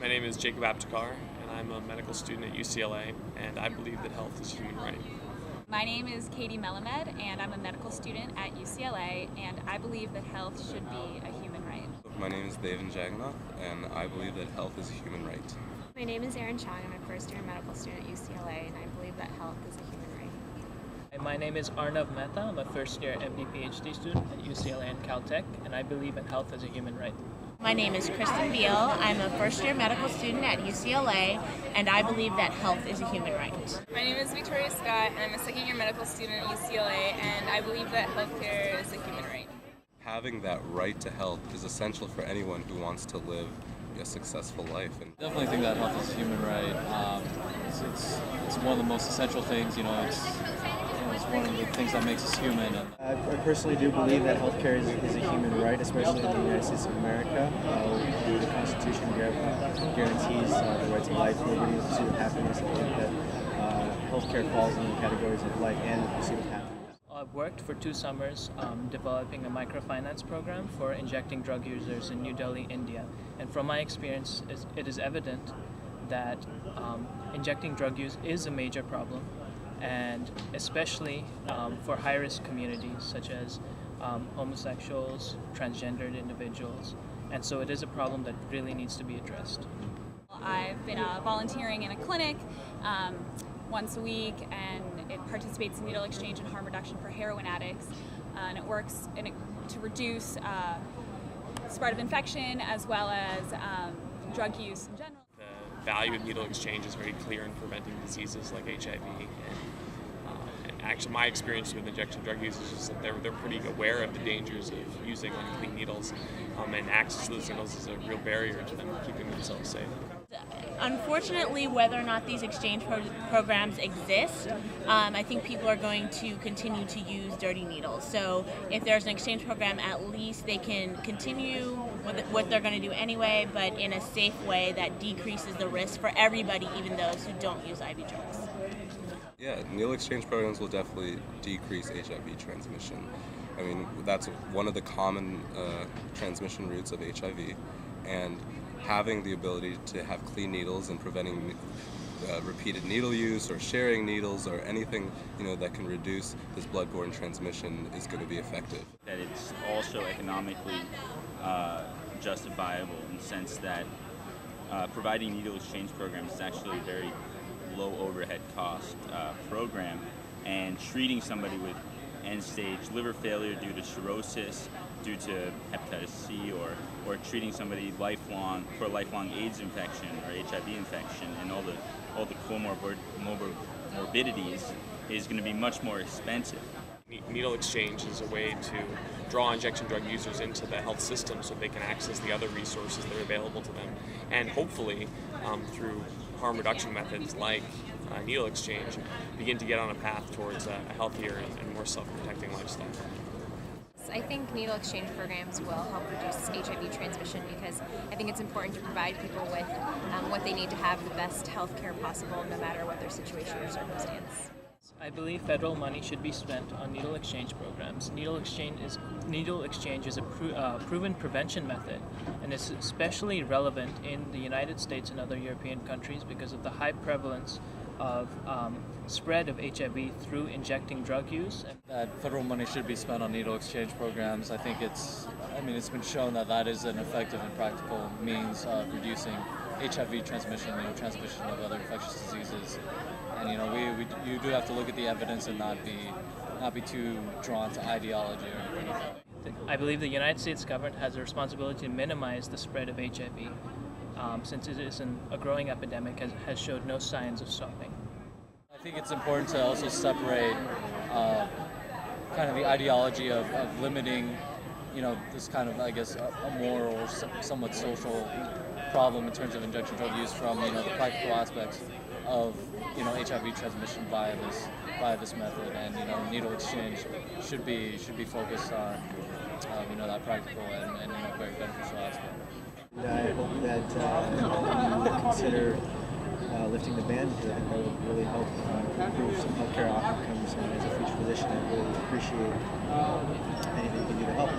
My name is Jacob Abchikar, and I'm a medical student at UCLA, and I believe that health is a human right. My name is Katie Melamed, and I'm a medical student at UCLA, and I believe that health should be a human right. My name is Devan, Jaganath, and I believe that health is a human right. My name is Erin Chong. I'm a first-year medical student at UCLA, and I believe that health is a human right. My name is Arnav Mehta. I'm a first-year MD PhD student at UCLA and Caltech, and I believe in health as a human right. My name is Kristen Beal. I'm a first-year medical student at UCLA, and I believe that health is a human right. My name is Victoria Scott, and I'm a second-year medical student at UCLA, and I believe that healthcare is a human right. Having that right to health is essential for anyone who wants to live a successful life. And definitely think that health is a human right. It's one of the most essential things. It's one of the things that makes us human. I personally do believe that healthcare is a human right, especially in the United States of America. The Constitution guarantees the right to life, liberty, the pursuit of happiness. I think that healthcare falls in the categories of life and the pursuit of happiness. I've worked for 2 summers developing a microfinance program for injecting drug users in New Delhi, India. And from my experience, it is evident that injecting drug use is a major problem, and especially for high-risk communities such as homosexuals, transgendered individuals. And so it is a problem that really needs to be addressed. I've been volunteering in a clinic once a week, and it participates in needle exchange and harm reduction for heroin addicts, and it works to reduce spread of infection as well as drug use in general. The value of needle exchange is very clear in preventing diseases like HIV, and actually my experience with injection drug users is that they're pretty aware of the dangers of using unclean needles, and access to those needles is a real barrier to them keeping themselves safe. Unfortunately, whether or not these exchange programs exist, I think people are going to continue to use dirty needles. So if there's an exchange program, at least they can continue with what they're going to do anyway, but in a safe way that decreases the risk for everybody, even those who don't use IV drugs. yeah, needle exchange programs will definitely decrease HIV transmission. I mean, that's one of the common transmission routes of HIV, and having the ability to have clean needles and preventing repeated needle use or sharing needles or anything that can reduce this bloodborne transmission is going to be effective. That it's also economically justifiable in the sense that providing needle exchange programs is actually a very low overhead cost program, and treating somebody with end-stage liver failure due to cirrhosis, due to hepatitis C, or treating somebody for a lifelong AIDS infection or HIV infection and all the comorbidities is going to be much more expensive. Needle exchange is a way to draw injection drug users into the health system so they can access the other resources that are available to them, and hopefully through harm reduction methods like needle exchange begin to get on a path towards a healthier and more self-protecting lifestyle. I think needle exchange programs will help reduce HIV transmission because I think it's important to provide people with what they need to have the best health care possible no matter what their situation or circumstance. I believe federal money should be spent on needle exchange programs. Needle exchange is a proven prevention method, and it's especially relevant in the United States and other European countries because of the high prevalence of spread of HIV through injecting drug use. That federal money should be spent on needle exchange programs. I think it's been shown that is an effective and practical means of reducing HIV transmission, transmission of other infectious diseases. And you do have to look at the evidence and not be too drawn to ideology or anything. I believe the United States government has a responsibility to minimize the spread of HIV, since it is a growing epidemic, has showed no signs of stopping. I think it's important to also separate kind of the ideology of limiting, this kind of, a moral or somewhat social problem in terms of injection drug use from, the practical aspects of, HIV transmission via this method, and needle exchange should be focused on, that practical and very beneficial aspect. I hope that you consider lifting the ban, because I think that would really help improve some healthcare outcomes. And as a future physician, I really appreciate anything you can do to help.